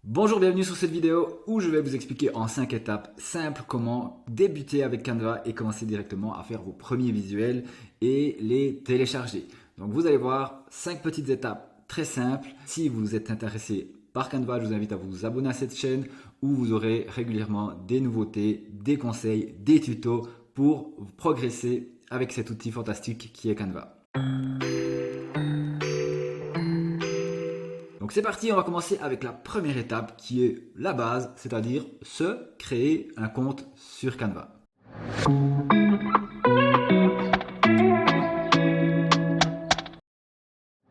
Bonjour, bienvenue sur cette vidéo où je vais vous expliquer en 5 étapes simples comment débuter avec Canva et commencer directement à faire vos premiers visuels et les télécharger. Donc vous allez voir 5 petites étapes très simples. Si vous êtes intéressé par Canva, je vous invite à vous abonner à cette chaîne où vous aurez régulièrement des nouveautés, des conseils, des tutos pour progresser avec cet outil fantastique qui est Canva. Donc c'est parti, on va commencer avec la première étape qui est la base, c'est-à-dire se créer un compte sur Canva.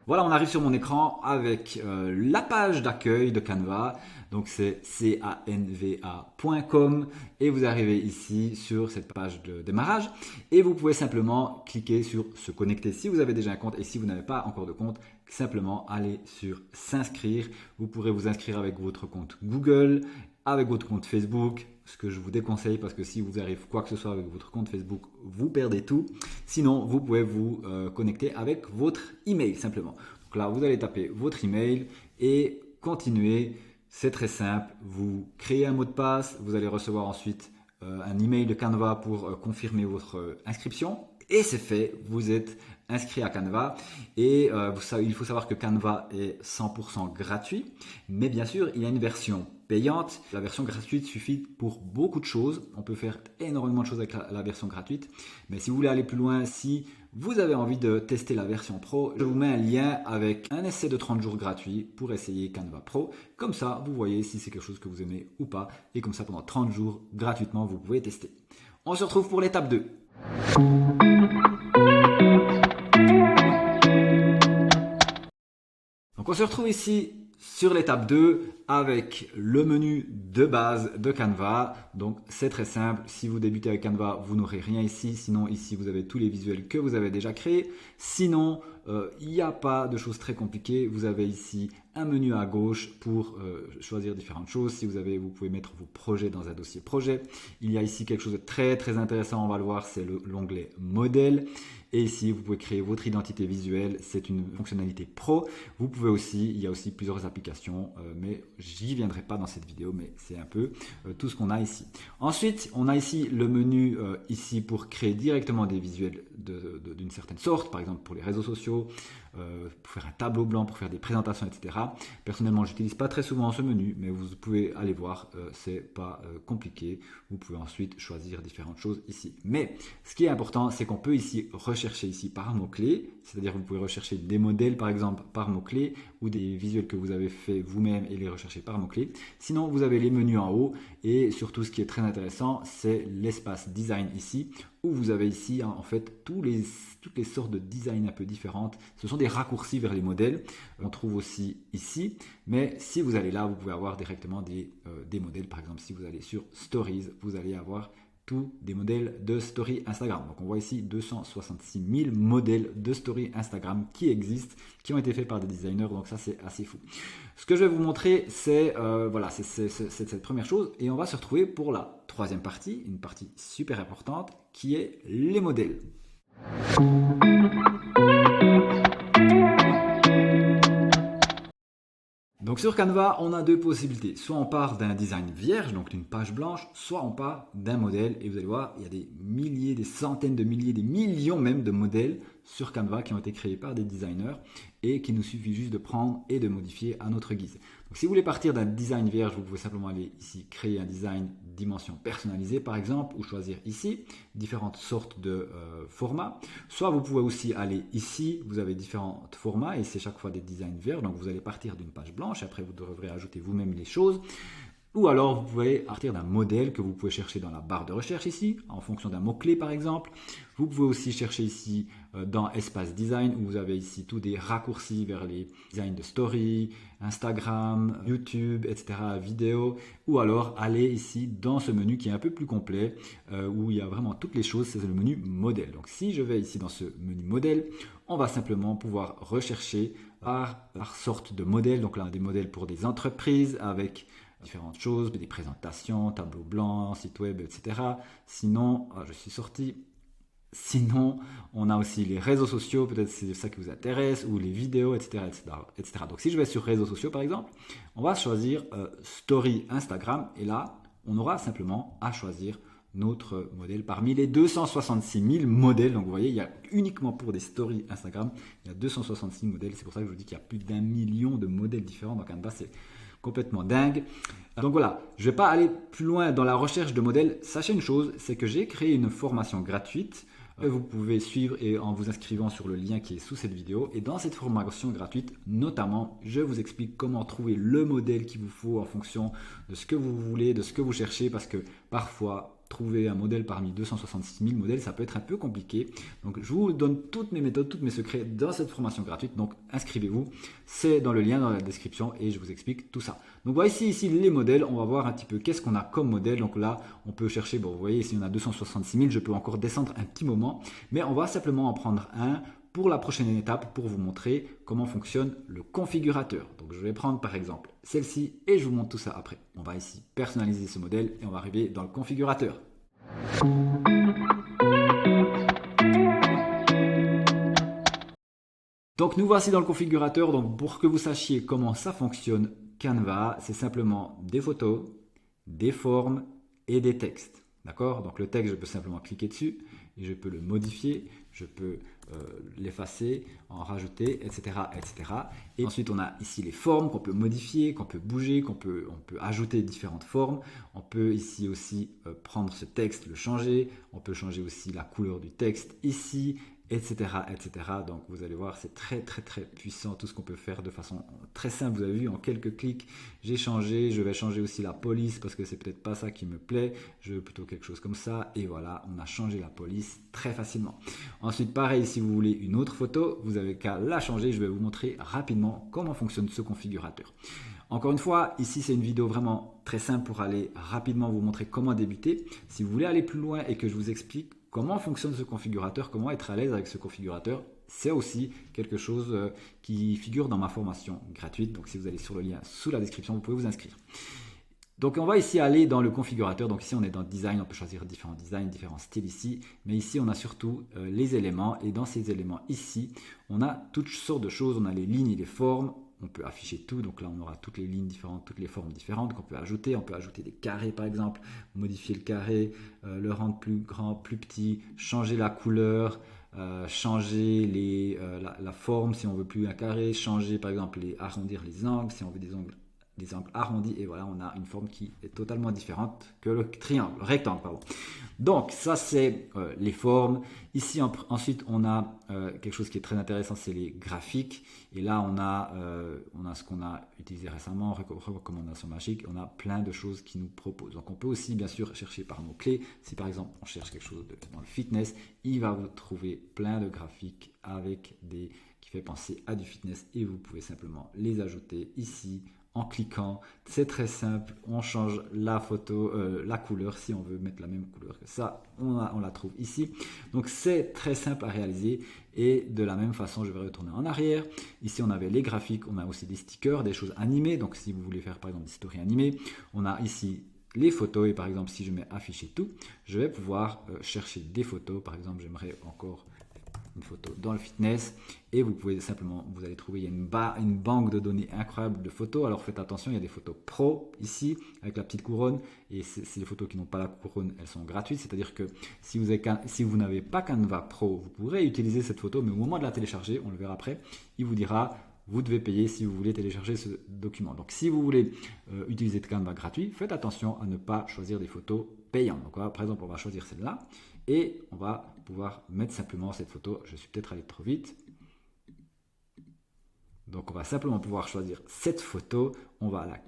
Voilà, on arrive sur mon écran avec la page d'accueil de Canva. Donc c'est canva.com et vous arrivez ici sur cette page de démarrage et vous pouvez simplement cliquer sur se connecter si vous avez déjà un compte et si vous n'avez pas encore de compte, simplement aller sur s'inscrire. Vous pourrez vous inscrire avec votre compte Google, avec votre compte Facebook, ce que je vous déconseille parce que si vous arrive quoi que ce soit avec votre compte Facebook, vous perdez tout. Sinon, vous pouvez vous connecter avec votre email simplement. Donc là, vous allez taper votre email et continuer. C'est très simple. Vous créez un mot de passe. Vous allez recevoir ensuite un email de Canva pour confirmer votre inscription. Et c'est fait. Vous êtes inscrit à Canva. Et il faut savoir que Canva est 100% gratuit. Mais bien sûr, il y a une version payante. La version gratuite suffit pour beaucoup de choses. On peut faire énormément de choses avec la version gratuite. Mais si vous voulez aller plus loin, si vous avez envie de tester la version Pro, je vous mets un lien avec un essai de 30 jours gratuit pour essayer Canva Pro. Comme ça, vous voyez si c'est quelque chose que vous aimez ou pas. Et comme ça, pendant 30 jours, gratuitement, vous pouvez tester. On se retrouve pour l'étape 2. Donc on se retrouve ici sur l'étape 2 avec le menu de base de Canva. Donc c'est très simple, si vous débutez avec Canva, vous n'aurez rien ici. Sinon ici vous avez tous les visuels que vous avez déjà créés. Sinon il n'y a pas de choses très compliquées. Vous avez ici un menu à gauche pour choisir différentes choses. Si vous pouvez mettre vos projets dans un dossier projet. Il y a ici quelque chose de très très intéressant, on va le voir, c'est l'onglet modèle. Et ici, vous pouvez créer votre identité visuelle. C'est une fonctionnalité pro. Vous pouvez aussi, il y a aussi plusieurs applications, mais j'y viendrai pas dans cette vidéo, mais c'est un peu tout ce qu'on a ici. Ensuite, on a ici le menu ici pour créer directement des visuels d'une certaine sorte, par exemple pour les réseaux sociaux, pour faire un tableau blanc, pour faire des présentations, etc. Personnellement, je n'utilise pas très souvent ce menu, mais vous pouvez aller voir, c'est pas compliqué. Vous pouvez ensuite choisir différentes choses ici. Mais ce qui est important, c'est qu'on peut ici rechercher ici par mots-clés, c'est-à-dire vous pouvez rechercher des modèles par exemple par mots-clés ou des visuels que vous avez fait vous-même et les rechercher par mots-clés. Sinon, vous avez les menus en haut et surtout ce qui est très intéressant, c'est l'espace design ici où vous avez ici en fait toutes les sortes de design un peu différentes. Ce sont des raccourcis vers les modèles. On trouve aussi ici, mais si vous allez là, vous pouvez avoir directement des modèles. Par exemple, si vous allez sur Stories, vous allez avoir tous des modèles de story Instagram. Donc on voit ici 266 000 modèles de story Instagram qui existent, qui ont été faits par des designers, donc ça c'est assez fou. Ce que je vais vous montrer, c'est voilà, c'est cette première chose, et on va se retrouver pour la troisième partie, une partie super importante, qui est les modèles. Donc sur Canva, on a deux possibilités. Soit on part d'un design vierge, donc d'une page blanche, soit on part d'un modèle. Et vous allez voir, il y a des milliers, des centaines de milliers, des millions même de modèles sur Canva qui ont été créés par des designers et qu'il nous suffit juste de prendre et de modifier à notre guise. Donc si vous voulez partir d'un design vierge, vous pouvez simplement aller ici, créer un design dimension personnalisée par exemple, ou choisir ici différentes sortes de formats. Soit vous pouvez aussi aller ici, vous avez différents formats et c'est chaque fois des designs vierges, donc vous allez partir d'une page blanche et après vous devrez ajouter vous-même les choses. Ou alors, vous pouvez partir d'un modèle que vous pouvez chercher dans la barre de recherche ici, en fonction d'un mot-clé par exemple. Vous pouvez aussi chercher ici dans Espace Design, où vous avez ici tous des raccourcis vers les designs de story, Instagram, YouTube, etc., vidéo. Ou alors, aller ici dans ce menu qui est un peu plus complet, où il y a vraiment toutes les choses, c'est le menu modèle. Donc, si je vais ici dans ce menu modèle, on va simplement pouvoir rechercher par sorte de modèle. Donc là, des modèles pour des entreprises avec différentes choses, des présentations, tableau blanc, site web, etc. Sinon, je suis sorti. Sinon, on a aussi les réseaux sociaux, peut-être c'est ça qui vous intéresse, ou les vidéos, etc., etc., etc. Donc si je vais sur réseaux sociaux par exemple, on va choisir Story Instagram, et là, on aura simplement à choisir notre modèle parmi les 266 000 modèles. Donc vous voyez, il y a uniquement pour des stories Instagram, il y a 266 modèles. C'est pour ça que je vous dis qu'il y a plus d'1 million de modèles différents dans Canva. C'est complètement dingue. Donc voilà, je ne vais pas aller plus loin dans la recherche de modèles. Sachez une chose, c'est que j'ai créé une formation gratuite. Vous pouvez suivre et en vous inscrivant sur le lien qui est sous cette vidéo. Et dans cette formation gratuite, notamment, je vous explique comment trouver le modèle qu'il vous faut en fonction de ce que vous voulez, de ce que vous cherchez, parce que parfois, trouver un modèle parmi 266 000 modèles, ça peut être un peu compliqué. Donc, je vous donne toutes mes méthodes, tous mes secrets dans cette formation gratuite. Donc, inscrivez-vous. C'est dans le lien dans la description et je vous explique tout ça. Donc, voici ici les modèles. On va voir un petit peu qu'est-ce qu'on a comme modèle. Donc là, on peut chercher, bon, vous voyez, ici, on a 266 000. Je peux encore descendre un petit moment, mais on va simplement en prendre un pour la prochaine étape pour vous montrer comment fonctionne le configurateur. Donc je vais prendre par exemple celle-ci et je vous montre tout ça après. On va ici personnaliser ce modèle et on va arriver dans le configurateur. Donc nous voici dans le configurateur. Donc pour que vous sachiez comment ça fonctionne, Canva, c'est simplement des photos, des formes et des textes. D'accord? Donc le texte, je peux simplement cliquer dessus et je peux le modifier, je peux l'effacer, en rajouter, etc., etc. Et ensuite, on a ici les formes qu'on peut modifier, qu'on peut bouger, on peut ajouter différentes formes. On peut ici aussi prendre ce texte, le changer. On peut changer aussi la couleur du texte ici, etc., etc. Donc vous allez voir, c'est très très très puissant tout ce qu'on peut faire de façon très simple. Vous avez vu, en quelques clics, j'ai changé. Je vais changer aussi la police parce que c'est peut-être pas ça qui me plaît. Je veux plutôt quelque chose comme ça. Et voilà, on a changé la police très facilement. Ensuite, pareil, si vous voulez une autre photo, vous avez qu'à la changer. Je vais vous montrer rapidement comment fonctionne ce configurateur. Encore une fois, ici c'est une vidéo vraiment très simple pour aller rapidement vous montrer comment débuter. Si vous voulez aller plus loin et que je vous explique comment fonctionne ce configurateur, comment être à l'aise avec ce configurateur, c'est aussi quelque chose qui figure dans ma formation gratuite. Donc si vous allez sur le lien sous la description, vous pouvez vous inscrire. Donc on va ici aller dans le configurateur. Donc ici on est dans design, on peut choisir différents designs, différents styles ici. Mais ici on a surtout les éléments. Et dans ces éléments ici, on a toutes sortes de choses. On a les lignes et les formes. On peut afficher tout, donc là on aura toutes les lignes différentes, toutes les formes différentes qu'on peut ajouter. On peut ajouter des carrés par exemple, modifier le carré, le rendre plus grand, plus petit, changer la couleur, changer la forme si on veut plus un carré, changer par exemple arrondir les angles si on veut des angles arrondis, et voilà, on a une forme qui est totalement différente que le rectangle, pardon. Donc ça c'est les formes. Ici ensuite on a quelque chose qui est très intéressant, c'est les graphiques. Et là on a ce qu'on a utilisé récemment, recommandation magique. On a plein de choses qui nous proposent. Donc on peut aussi bien sûr chercher par mots-clés. Si par exemple on cherche quelque chose dans le fitness, il va vous trouver plein de graphiques avec qui fait penser à du fitness, et vous pouvez simplement les ajouter ici en cliquant. C'est très simple, on change la photo, la couleur, si on veut mettre la même couleur que ça, on la trouve ici. Donc c'est très simple à réaliser, et de la même façon je vais retourner en arrière. Ici on avait les graphiques, on a aussi des stickers, des choses animées. Donc si vous voulez faire par exemple des stories animées, on a ici les photos, et par exemple si je mets afficher tout, je vais pouvoir chercher des photos. Par exemple j'aimerais encore une photo dans le fitness, et vous pouvez simplement, vous allez trouver, il y a une banque de données incroyable de photos. Alors faites attention, il y a des photos pro ici avec la petite couronne, et c'est les photos qui n'ont pas la couronne, elles sont gratuites. C'est à dire que si vous n'avez pas Canva Pro, vous pourrez utiliser cette photo, mais au moment de la télécharger, on le verra après, il vous dira vous devez payer si vous voulez télécharger ce document. Donc si vous voulez utiliser Canva gratuit, faites attention à ne pas choisir des photos payantes. Donc par exemple on va choisir celle-là, et on va pouvoir mettre simplement cette photo. Je suis peut-être allé trop vite. Donc on va simplement pouvoir choisir cette photo. On va la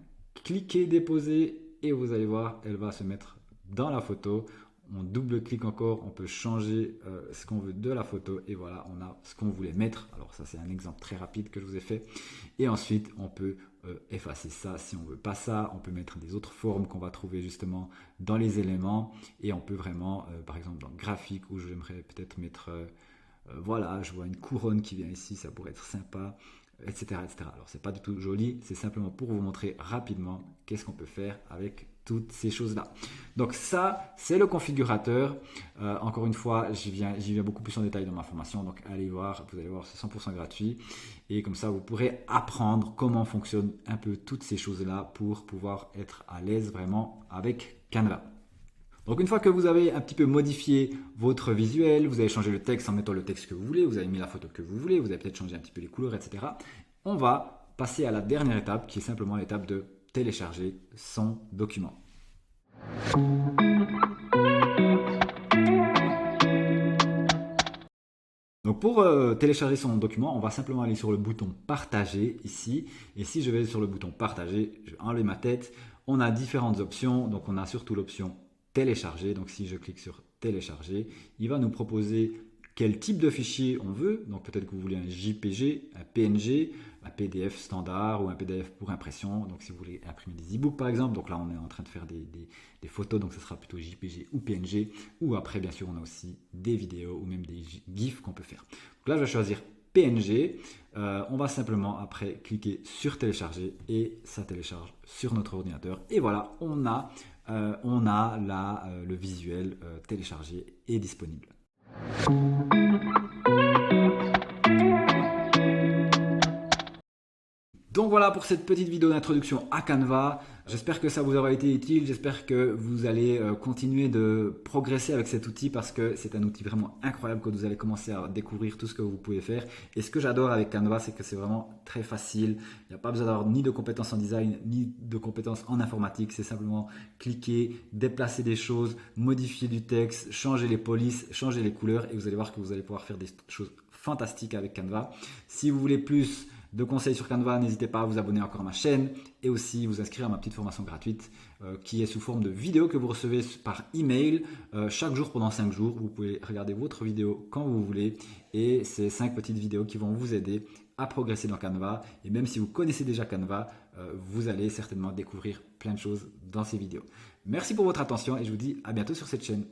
cliquer, déposer, et vous allez voir, elle va se mettre dans la photo. On double-clique encore, on peut changer ce qu'on veut de la photo, et voilà, on a ce qu'on voulait mettre. Alors ça c'est un exemple très rapide que je vous ai fait. Et ensuite on peut effacer ça si on veut pas ça. On peut mettre des autres formes qu'on va trouver justement dans les éléments, et on peut vraiment, par exemple dans le graphique, où j'aimerais peut-être mettre, voilà, je vois une couronne qui vient ici, ça pourrait être sympa, etc., etc. Alors c'est pas du tout joli, c'est simplement pour vous montrer rapidement qu'est-ce qu'on peut faire avec toutes ces choses-là. Donc ça, c'est le configurateur. Encore une fois, j'y viens beaucoup plus en détail dans ma formation. Donc allez voir, vous allez voir, c'est 100% gratuit. Et comme ça, vous pourrez apprendre comment fonctionnent un peu toutes ces choses-là pour pouvoir être à l'aise vraiment avec Canva. Donc une fois que vous avez un petit peu modifié votre visuel, vous avez changé le texte en mettant le texte que vous voulez, vous avez mis la photo que vous voulez, vous avez peut-être changé un petit peu les couleurs, etc. On va passer à la dernière étape qui est simplement l'étape de télécharger son document. Donc pour télécharger son document, on va simplement aller sur le bouton partager ici. Et si je vais sur le bouton partager, je vais enlever ma tête. On a différentes options. Donc on a surtout l'option télécharger. Donc si je clique sur télécharger, il va nous proposer quel type de fichier on veut. Donc peut-être que vous voulez un JPG, un PNG, un PDF standard ou un PDF pour impression. Donc si vous voulez imprimer des e-books par exemple, donc là on est en train de faire des photos, donc ce sera plutôt JPG ou PNG. Ou après bien sûr on a aussi des vidéos ou même des GIFs qu'on peut faire. Donc là je vais choisir PNG. On va simplement après cliquer sur télécharger et ça télécharge sur notre ordinateur. Et voilà, on a là le visuel téléchargé et disponible. Donc voilà pour cette petite vidéo d'introduction à Canva. J'espère que ça vous aura été utile. J'espère que vous allez continuer de progresser avec cet outil parce que c'est un outil vraiment incroyable quand vous allez commencer à découvrir tout ce que vous pouvez faire. Et ce que j'adore avec Canva, c'est que c'est vraiment très facile. Il n'y a pas besoin d'avoir ni de compétences en design, ni de compétences en informatique. C'est simplement cliquer, déplacer des choses, modifier du texte, changer les polices, changer les couleurs et vous allez voir que vous allez pouvoir faire des choses fantastiques avec Canva. Si vous voulez plus de conseils sur Canva, n'hésitez pas à vous abonner encore à ma chaîne et aussi vous inscrire à ma petite formation gratuite qui est sous forme de vidéo que vous recevez par email chaque jour pendant 5 jours. Vous pouvez regarder votre vidéo quand vous voulez et c'est 5 petites vidéos qui vont vous aider à progresser dans Canva. Et même si vous connaissez déjà Canva, vous allez certainement découvrir plein de choses dans ces vidéos. Merci pour votre attention et je vous dis à bientôt sur cette chaîne.